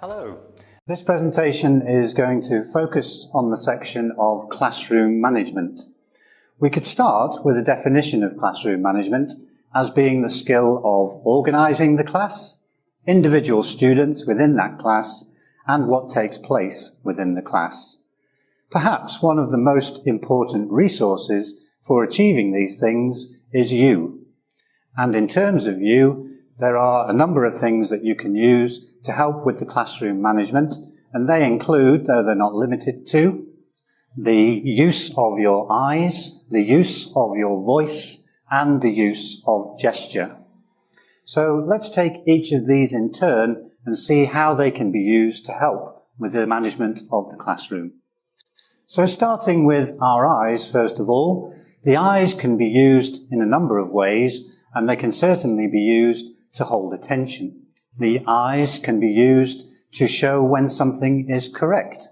Hello. This presentation is going to focus on the section of classroom management. We could start with a definition of classroom management as being the skill of organising the class, individual students within that class, and what takes place within the class. Perhaps one of the most important resources for achieving these things is you. And in terms of you, there are a number of things that you can use to help with the classroom management, and they include, though they're not limited to, the use of your eyes, the use of your voice, and the use of gesture. So let's take each of these in turn and see how they can be used to help with the management of the classroom. So starting with our eyes, first of all, the eyes can be used in a number of ways, and they can certainly be used to hold attention. The eyes can be used to show when something is correct,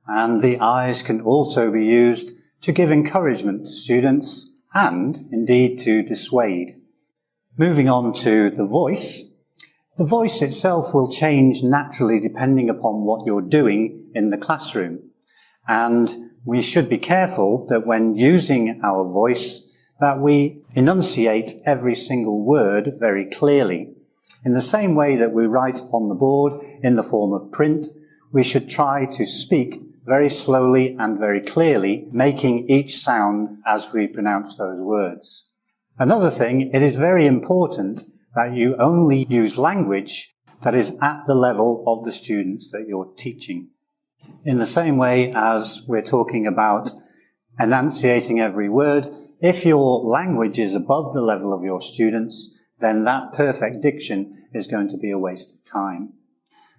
and the eyes can also be used to give encouragement to students and indeed to dissuade. Moving on to the voice itself will change naturally depending upon what you're doing in the classroom, and we should be careful that when using our voice that we enunciate every single word very clearly. In the same way that we write on the board in the form of print, we should try to speak very slowly and very clearly, making each sound as we pronounce those words. Another thing, it is very important that you only use language that is at the level of the students that you're teaching. In the same way as we're talking about enunciating every word, if your language is above the level of your students, then that perfect diction is going to be a waste of time.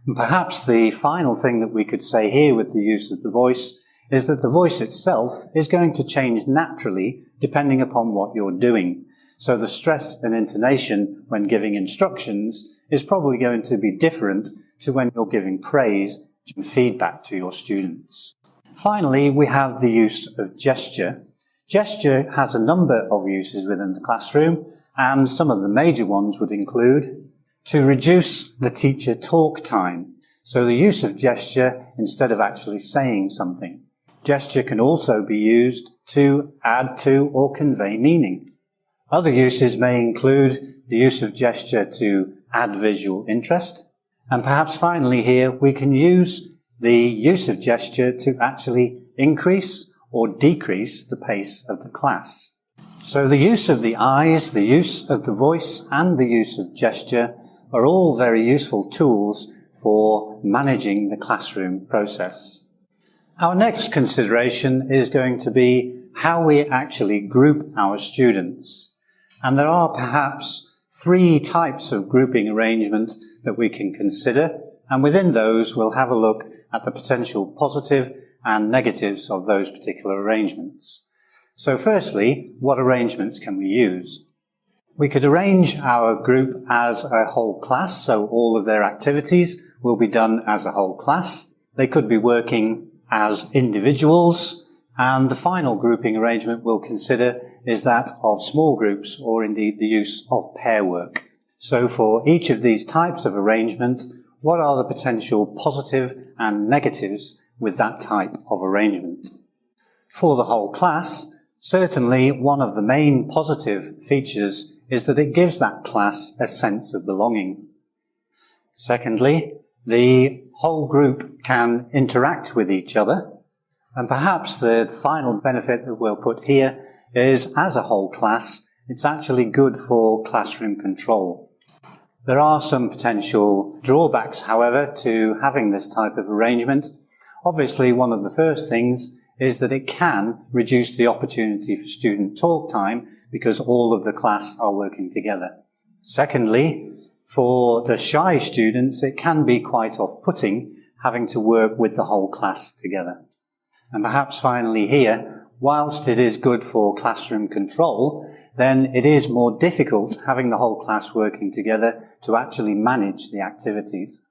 And perhaps the final thing that we could say here with the use of the voice is that the voice itself is going to change naturally depending upon what you're doing. So the stress and intonation when giving instructions is probably going to be different to when you're giving praise and feedback to your students. Finally, we have the use of gesture. Gesture has a number of uses within the classroom, and some of the major ones would include to reduce the teacher talk time. So the use of gesture instead of actually saying something. Gesture can also be used to add to or convey meaning. Other uses may include the use of gesture to add visual interest. And perhaps finally here, we can use the use of gesture to actually increase or decrease the pace of the class. So the use of the eyes, the use of the voice, and the use of gesture are all very useful tools for managing the classroom process. Our next consideration is going to be how we actually group our students. And there are perhaps three types of grouping arrangement that we can consider, and within those we'll have a look at the potential positive and negatives of those particular arrangements. So firstly, what arrangements can we use? We could arrange our group as a whole class, so all of their activities will be done as a whole class. They could be working as individuals, and the final grouping arrangement we'll consider is that of small groups, or indeed the use of pair work. So for each of these types of arrangement, what are the potential positive and negatives with that type of arrangement? For the whole class, certainly one of the main positive features is that it gives that class a sense of belonging. Secondly, the whole group can interact with each other, and perhaps the final benefit that we'll put here is, as a whole class, it's actually good for classroom control. There are some potential drawbacks, however, to having this type of arrangement. Obviously, one of the first things is that it can reduce the opportunity for student talk time because all of the class are working together. Secondly, for the shy students, it can be quite off-putting having to work with the whole class together. And perhaps finally here, whilst it is good for classroom control, then it is more difficult having the whole class working together to actually manage the activities.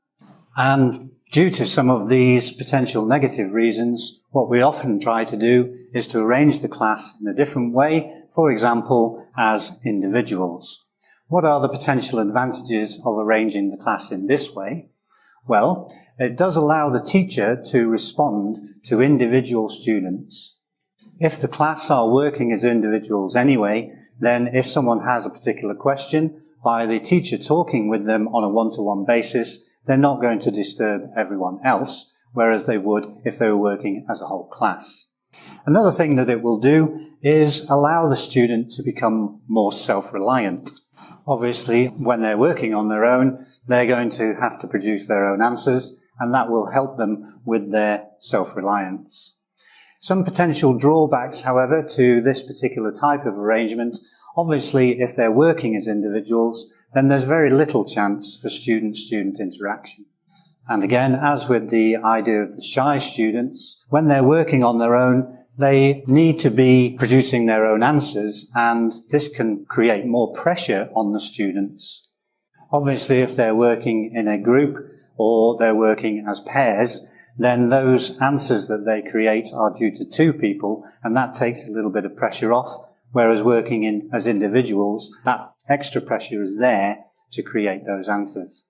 And due to some of these potential negative reasons, what we often try to do is to arrange the class in a different way, for example, as individuals. What are the potential advantages of arranging the class in this way? Well, it does allow the teacher to respond to individual students. If the class are working as individuals anyway, then if someone has a particular question, by the teacher talking with them on a one-to-one basis, they're not going to disturb everyone else, whereas they would if they were working as a whole class. Another thing that it will do is allow the student to become more self-reliant. Obviously, when they're working on their own, they're going to have to produce their own answers, and that will help them with their self-reliance. Some potential drawbacks, however, to this particular type of arrangement, obviously if they're working as individuals, then there's very little chance for student-student interaction. And again, as with the idea of the shy students, when they're working on their own, they need to be producing their own answers, and this can create more pressure on the students. Obviously, if they're working in a group or they're working as pairs, then those answers that they create are due to two people, and that takes a little bit of pressure off, whereas working as individuals, that extra pressure is there to create those answers.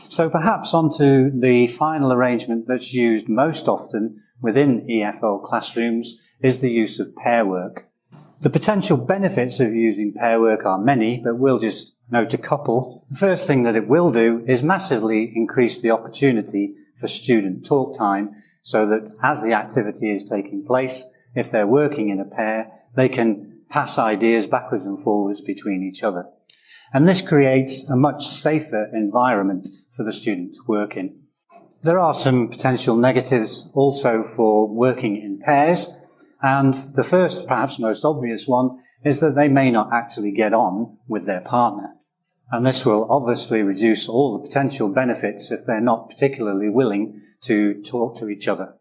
So perhaps onto the final arrangement that's used most often within EFL classrooms is the use of pair work. The potential benefits of using pair work are many, but we'll just note a couple. The first thing that it will do is massively increase the opportunity for student talk time, so that as the activity is taking place, if they're working in a pair, they can pass ideas backwards and forwards between each other. And this creates a much safer environment for the student to work in. There are some potential negatives also for working in pairs, and the first, perhaps most obvious one, is that they may not actually get on with their partner. And this will obviously reduce all the potential benefits if they're not particularly willing to talk to each other.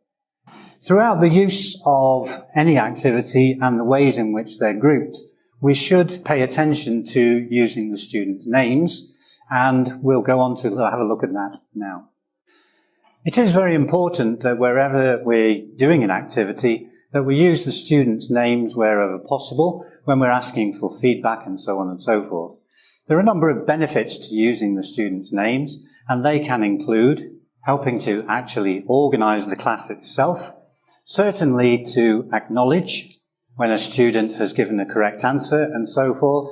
Throughout the use of any activity and the ways in which they're grouped, we should pay attention to using the students' names, and we'll go on to have a look at that now. It is very important that wherever we're doing an activity, that we use the students' names wherever possible when we're asking for feedback and so on and so forth. There are a number of benefits to using the students' names, and they can include helping to actually organise the class itself, certainly to acknowledge when a student has given a correct answer and so forth,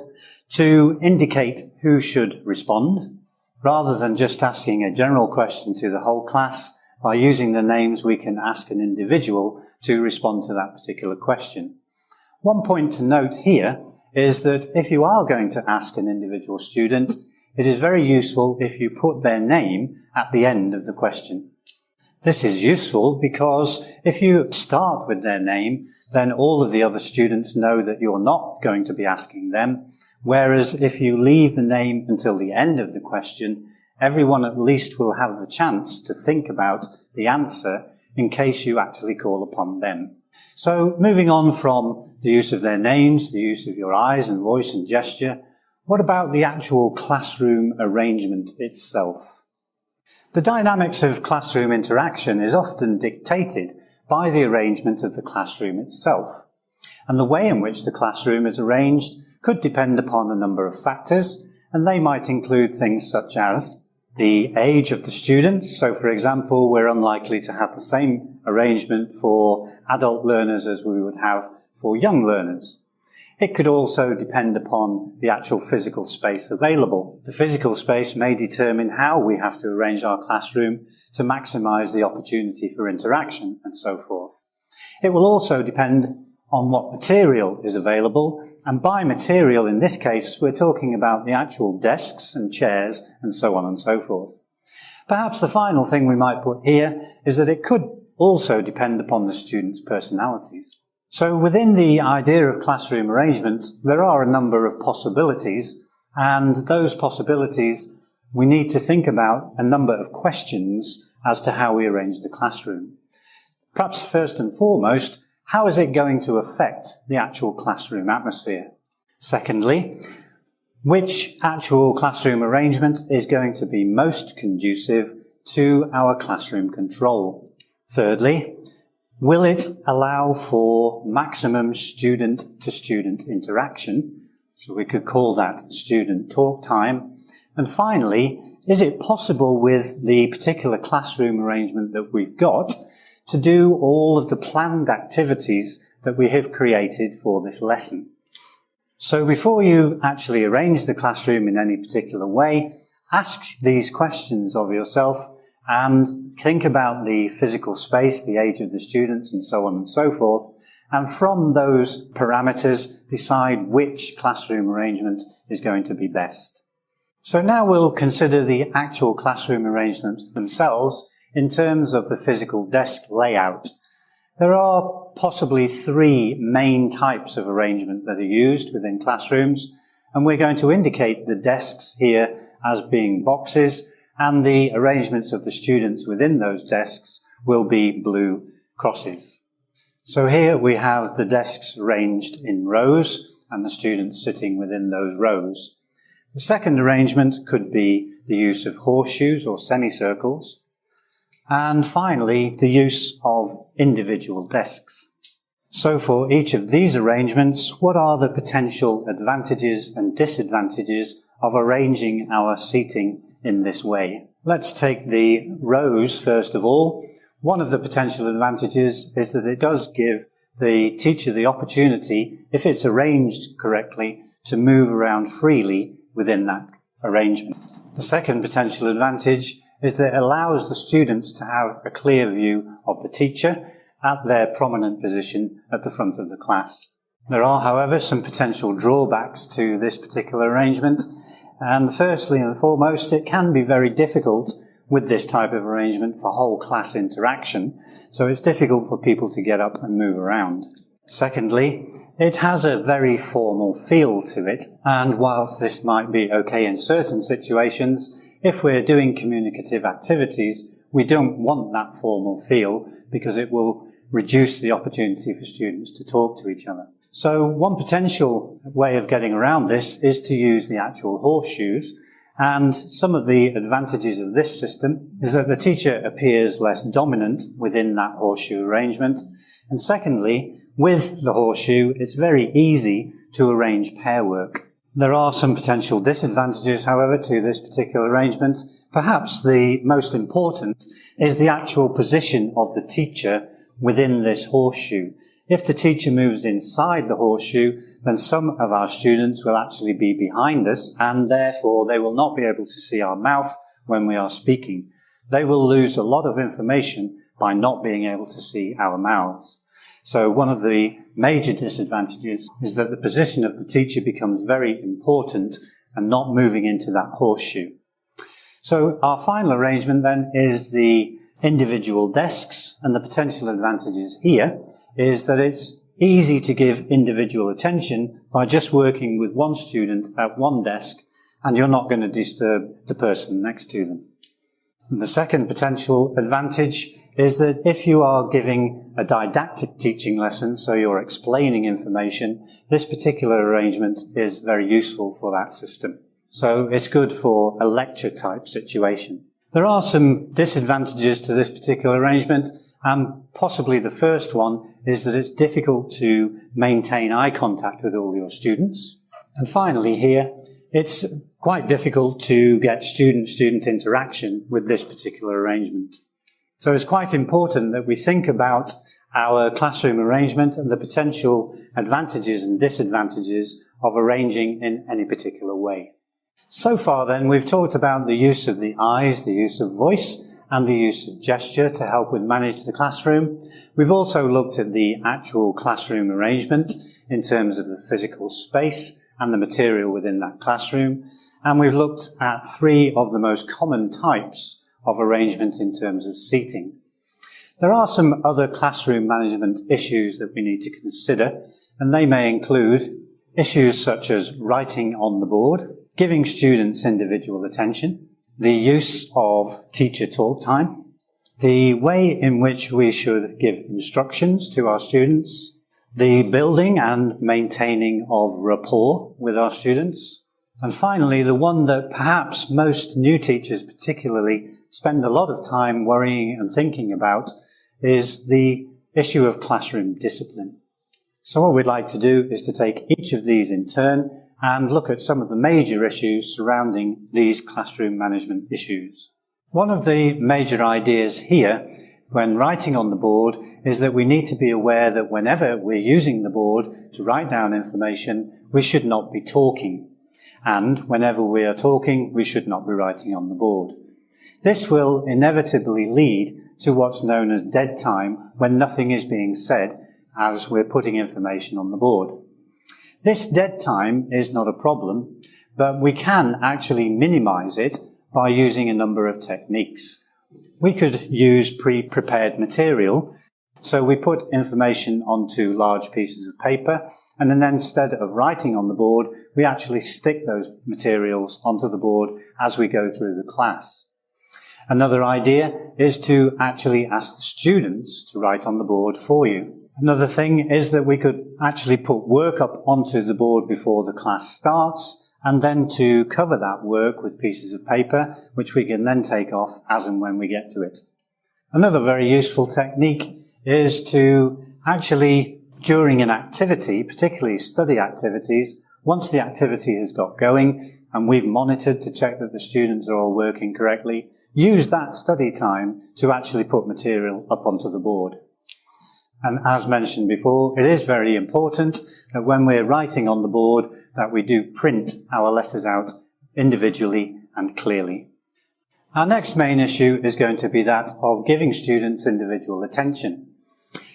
to indicate who should respond. Rather than just asking a general question to the whole class, by using the names we can ask an individual to respond to that particular question. One point to note here is that if you are going to ask an individual student, it is very useful if you put their name at the end of the question. This is useful because if you start with their name, then all of the other students know that you're not going to be asking them, whereas if you leave the name until the end of the question, everyone at least will have the chance to think about the answer in case you actually call upon them. So moving on from the use of their names, the use of your eyes and voice and gesture, what about the actual classroom arrangement itself? The dynamics of classroom interaction is often dictated by the arrangement of the classroom itself. And the way in which the classroom is arranged could depend upon a number of factors, and they might include things such as the age of the students. So for example, we're unlikely to have the same arrangement for adult learners as we would have for young learners. It could also depend upon the actual physical space available. The physical space may determine how we have to arrange our classroom to maximize the opportunity for interaction and so forth. It will also depend on what material is available, and by material in this case we're talking about the actual desks and chairs and so on and so forth. Perhaps the final thing we might put here is that it could also depend upon the students' personalities. So within the idea of classroom arrangement, there are a number of possibilities, and those possibilities we need to think about a number of questions as to how we arrange the classroom. Perhaps first and foremost, how is it going to affect the actual classroom atmosphere? Secondly, which actual classroom arrangement is going to be most conducive to our classroom control? Thirdly, will it allow for maximum student-to-student interaction? So we could call that student talk time. And finally, is it possible with the particular classroom arrangement that we've got to do all of the planned activities that we have created for this lesson? So before you actually arrange the classroom in any particular way, ask these questions of yourself and think about the physical space, the age of the students, and so on and so forth. And from those parameters, decide which classroom arrangement is going to be best. So now we'll consider the actual classroom arrangements themselves in terms of the physical desk layout. There are possibly three main types of arrangement that are used within classrooms, and we're going to indicate the desks here as being boxes, and the arrangements of the students within those desks will be blue crosses. So here we have the desks arranged in rows and the students sitting within those rows. The second arrangement could be the use of horseshoes or semicircles. And finally, the use of individual desks. So for each of these arrangements, what are the potential advantages and disadvantages of arranging our seating in this way? Let's take the rows first of all. One of the potential advantages is that it does give the teacher the opportunity, if it's arranged correctly, to move around freely within that arrangement. The second potential advantage is that it allows the students to have a clear view of the teacher at their prominent position at the front of the class. There are, however, some potential drawbacks to this particular arrangement, and firstly and foremost, it can be very difficult with this type of arrangement for whole class interaction, so it's difficult for people to get up and move around. Secondly, it has a very formal feel to it, and whilst this might be okay in certain situations, if we're doing communicative activities, we don't want that formal feel because it will reduce the opportunity for students to talk to each other. So one potential way of getting around this is to use the actual horseshoes. And some of the advantages of this system is that the teacher appears less dominant within that horseshoe arrangement. And secondly, with the horseshoe, it's very easy to arrange pair work. There are some potential disadvantages, however, to this particular arrangement. Perhaps the most important is the actual position of the teacher within this horseshoe. If the teacher moves inside the horseshoe, then some of our students will actually be behind us, and therefore they will not be able to see our mouth when we are speaking. They will lose a lot of information by not being able to see our mouths. So one of the major disadvantages is that the position of the teacher becomes very important and not moving into that horseshoe. So our final arrangement then is the individual desks, and the potential advantages here is that it's easy to give individual attention by just working with one student at one desk, and you're not going to disturb the person next to them. And the second potential advantage is that if you are giving a didactic teaching lesson, so you're explaining information, this particular arrangement is very useful for that system. So it's good for a lecture type situation. There are some disadvantages to this particular arrangement, and possibly the first one is that it's difficult to maintain eye contact with all your students. And finally here, it's quite difficult to get student-student interaction with this particular arrangement. So it's quite important that we think about our classroom arrangement and the potential advantages and disadvantages of arranging in any particular way. So far then, we've talked about the use of the eyes, the use of voice, and the use of gesture to help with manage the classroom. We've also looked at the actual classroom arrangement in terms of the physical space and the material within that classroom. And we've looked at three of the most common types of arrangement in terms of seating. There are some other classroom management issues that we need to consider, and they may include issues such as writing on the board, giving students individual attention, the use of teacher talk time, the way in which we should give instructions to our students, the building and maintaining of rapport with our students, and finally, the one that perhaps most new teachers particularly spend a lot of time worrying and thinking about is the issue of classroom discipline. So what we'd like to do is to take each of these in turn and look at some of the major issues surrounding these classroom management issues. One of the major ideas here when writing on the board is that we need to be aware that whenever we're using the board to write down information, we should not be talking. And whenever we are talking, we should not be writing on the board. This will inevitably lead to what's known as dead time, when nothing is being said as we're putting information on the board. This dead time is not a problem, but we can actually minimize it by using a number of techniques. We could use pre-prepared material, so we put information onto large pieces of paper, and then instead of writing on the board, we actually stick those materials onto the board as we go through the class. Another idea is to actually ask the students to write on the board for you. Another thing is that we could actually put work up onto the board before the class starts, and then to cover that work with pieces of paper, which we can then take off as and when we get to it. Another very useful technique is to actually, during an activity, particularly study activities, once the activity has got going and we've monitored to check that the students are all working correctly, use that study time to actually put material up onto the board. And as mentioned before, it is very important that when we're writing on the board that we do print our letters out individually and clearly. Our next main issue is going to be that of giving students individual attention.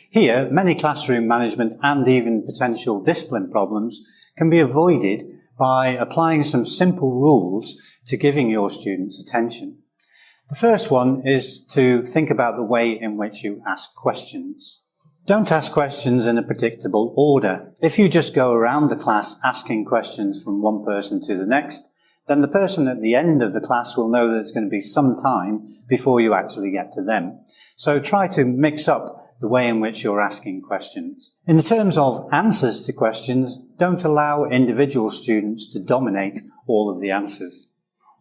Here, many classroom management and even potential discipline problems can be avoided by applying some simple rules to giving your students attention. The first one is to think about the way in which you ask questions. Don't ask questions in a predictable order. If you just go around the class asking questions from one person to the next, then the person at the end of the class will know that it's going to be some time before you actually get to them. So try to mix up the way in which you're asking questions. In terms of answers to questions, don't allow individual students to dominate all of the answers.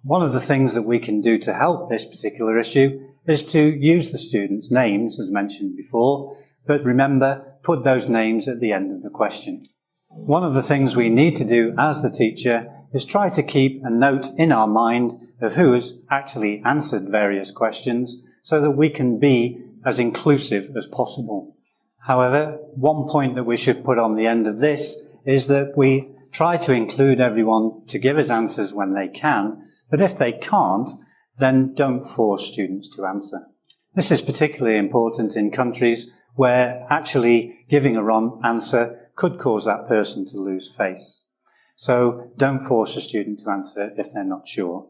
One of the things that we can do to help this particular issue is to use the students' names, as mentioned before, but remember, put those names at the end of the question. One of the things we need to do as the teacher is try to keep a note in our mind of who has actually answered various questions so that we can be as inclusive as possible. However, one point that we should put on the end of this is that we try to include everyone to give us answers when they can, but if they can't, then don't force students to answer. This is particularly important in countries where actually giving a wrong answer could cause that person to lose face. So don't force a student to answer if they're not sure.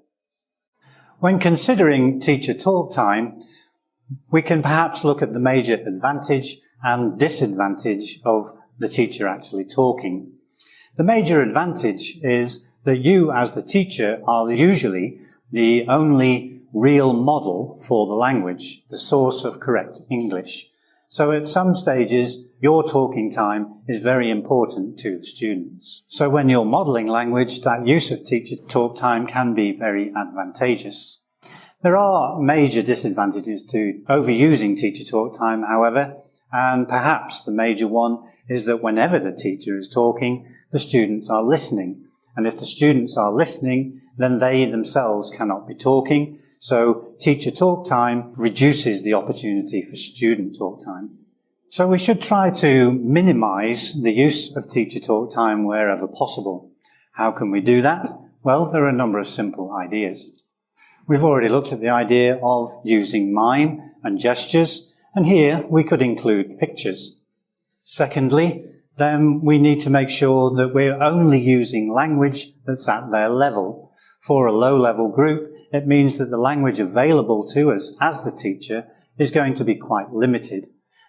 When considering teacher talk time, we can perhaps look at the major advantage and disadvantage of the teacher actually talking. The major advantage is that you as the teacher are usually the only real model for the language, the source of correct English. So at some stages, your talking time is very important to the students. So when you're modelling language, that use of teacher talk time can be very advantageous. There are major disadvantages to overusing teacher talk time, however, and perhaps the major one is that whenever the teacher is talking, the students are listening. And if the students are listening, then they themselves cannot be talking. So teacher talk time reduces the opportunity for student talk time. So we should try to minimize the use of teacher talk time wherever possible. How can we do that? Well, there are a number of simple ideas. We've already looked at the idea of using mime and gestures, and here we could include pictures. Secondly, then we need to make sure that we're only using language that's at their level. For a low-level group, it means that the language available to us as the teacher is going to be quite limited.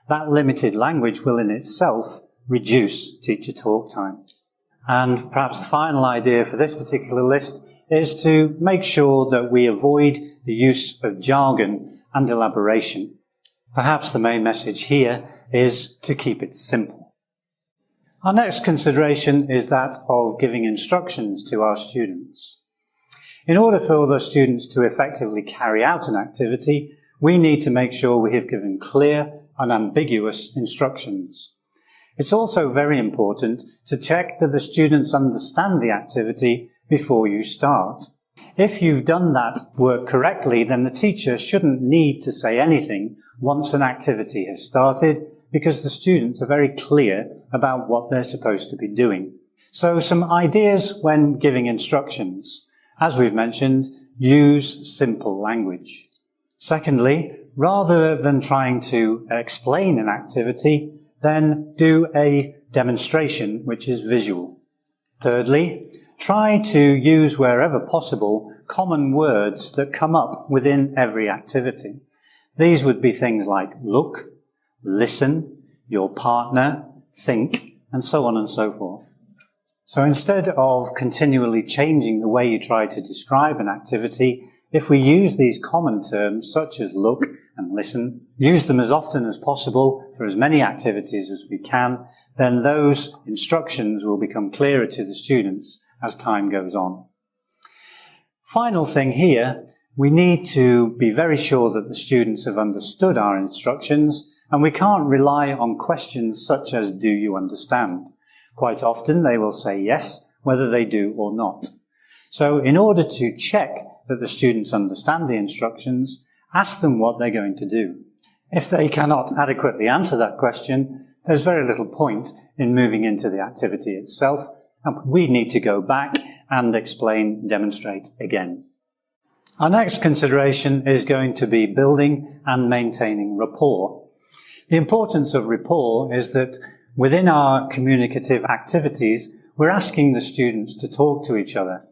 That limited language will in itself reduce teacher talk time. And perhaps the final idea for this particular list is to make sure that we avoid the use of jargon and elaboration. Perhaps the main message here is to keep it simple. Our next consideration is that of giving instructions to our students. In order for the students to effectively carry out an activity, we need to make sure we have given clear and ambiguous instructions. It's also very important to check that the students understand the activity before you start. If you've done that work correctly, then the teacher shouldn't need to say anything once an activity has started, because the students are very clear about what they're supposed to be doing. So some ideas when giving instructions. As we've mentioned, use simple language. Secondly, rather than trying to explain an activity, then do a demonstration which is visual. Thirdly, try to use wherever possible common words that come up within every activity. These would be things like look, listen, your partner, think, and so on and so forth. So instead of continually changing the way you try to describe an activity, if we use these common terms such as look and listen, use them as often as possible for as many activities as we can, then those instructions will become clearer to the students as time goes on. Final thing here, we need to be very sure that the students have understood our instructions, and we can't rely on questions such as do you understand? Quite often they will say yes, whether they do or not. So in order to check that the students understand the instructions, ask them what they're going to do. If they cannot adequately answer that question, there's very little point in moving into the activity itself, and we need to go back and explain, demonstrate again. Our next consideration is going to be building and maintaining rapport. The importance of rapport is that within our communicative activities, we're asking the students to talk to each other.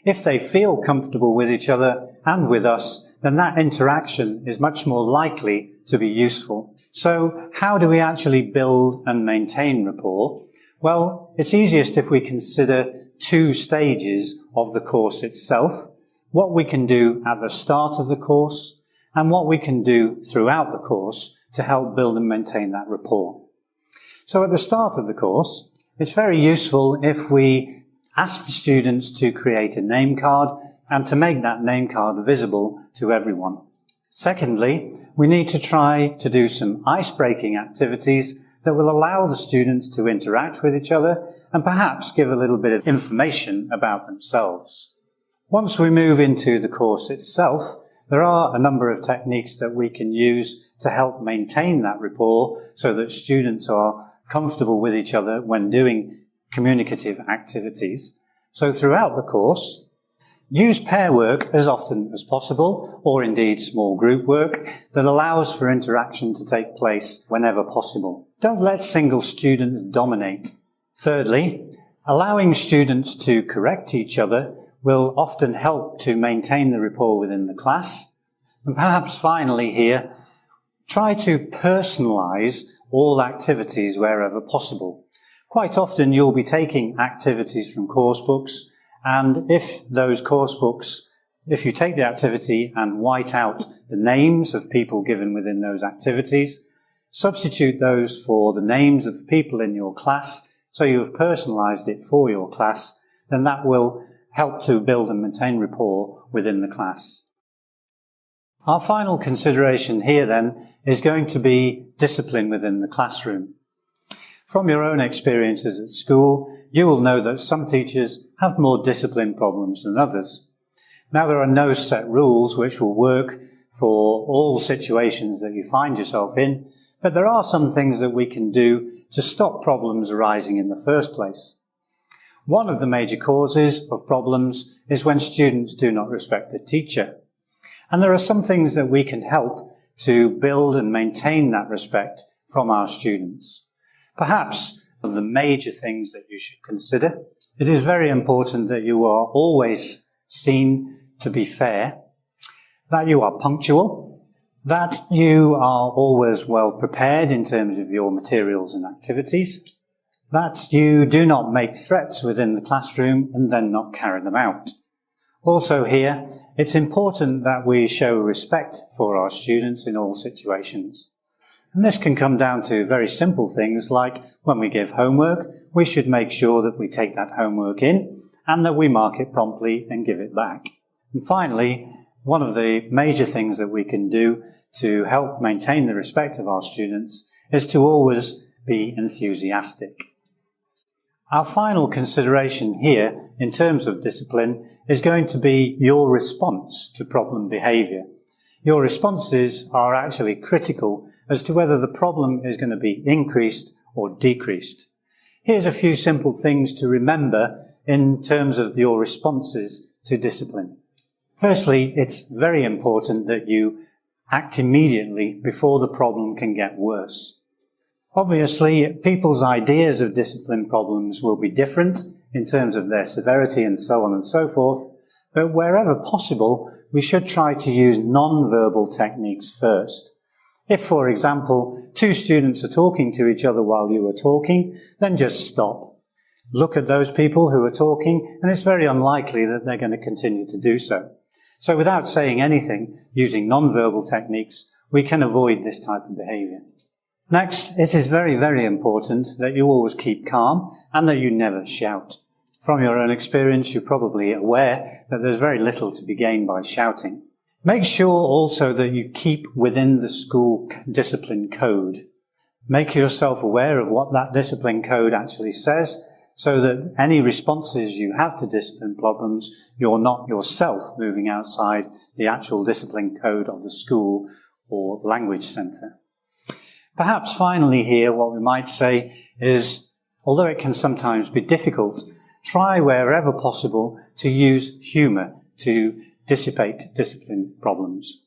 If they feel comfortable with each other and with us, then that interaction is much more likely to be useful. So how do we actually build and maintain rapport? Well, it's easiest if we consider two stages of the course itself, what we can do at the start of the course and what we can do throughout the course to help build and maintain that rapport. So at the start of the course, it's very useful if we ask the students to create a name card and to make that name card visible to everyone. Secondly, we need to try to do some ice-breaking activities that will allow the students to interact with each other and perhaps give a little bit of information about themselves. Once we move into the course itself, there are a number of techniques that we can use to help maintain that rapport so that students are comfortable with each other when doing communicative activities. So throughout the course, use pair work as often as possible, or indeed small group work that allows for interaction to take place whenever possible. Don't let single students dominate. Thirdly, allowing students to correct each other will often help to maintain the rapport within the class. And perhaps finally here, try to personalize all activities wherever possible. Quite often you'll be taking activities from course books, and if you take the activity and white out the names of people given within those activities, substitute those for the names of the people in your class, so you have personalized it for your class, then that will help to build and maintain rapport within the class. Our final consideration here then is going to be discipline within the classroom. From your own experiences at school, you will know that some teachers have more discipline problems than others. Now, there are no set rules which will work for all situations that you find yourself in, but there are some things that we can do to stop problems arising in the first place. One of the major causes of problems is when students do not respect the teacher. And there are some things that we can help to build and maintain that respect from our students. Perhaps one of the major things that you should consider, it is very important that you are always seen to be fair, that you are punctual, that you are always well prepared in terms of your materials and activities, that you do not make threats within the classroom and then not carry them out. Also here, it's important that we show respect for our students in all situations. And this can come down to very simple things like when we give homework, we should make sure that we take that homework in and that we mark it promptly and give it back. And finally, one of the major things that we can do to help maintain the respect of our students is to always be enthusiastic. Our final consideration here in terms of discipline is going to be your response to problem behaviour. Your responses are actually critical as to whether the problem is going to be increased or decreased. Here's a few simple things to remember in terms of your responses to discipline. Firstly, it's very important that you act immediately before the problem can get worse. Obviously, people's ideas of discipline problems will be different in terms of their severity and so on and so forth, but wherever possible, we should try to use non-verbal techniques first. If, for example, two students are talking to each other while you are talking, then just stop. Look at those people who are talking, and it's very unlikely that they're going to continue to do so. So without saying anything, using non-verbal techniques, we can avoid this type of behaviour. Next, it is very, very important that you always keep calm and that you never shout. From your own experience, you're probably aware that there's very little to be gained by shouting. Make sure also that you keep within the school discipline code. Make yourself aware of what that discipline code actually says, so that any responses you have to discipline problems, you're not yourself moving outside the actual discipline code of the school or language centre. Perhaps finally here, what we might say is, although it can sometimes be difficult, try wherever possible to use humour to dissipate discipline problems.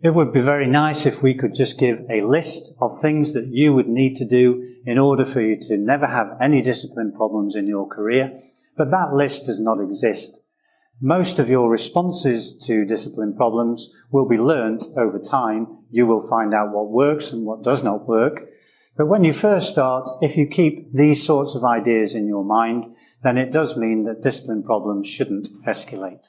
It would be very nice if we could just give a list of things that you would need to do in order for you to never have any discipline problems in your career, but that list does not exist. Most of your responses to discipline problems will be learnt over time. You will find out what works and what does not work. But when you first start, if you keep these sorts of ideas in your mind, then it does mean that discipline problems shouldn't escalate.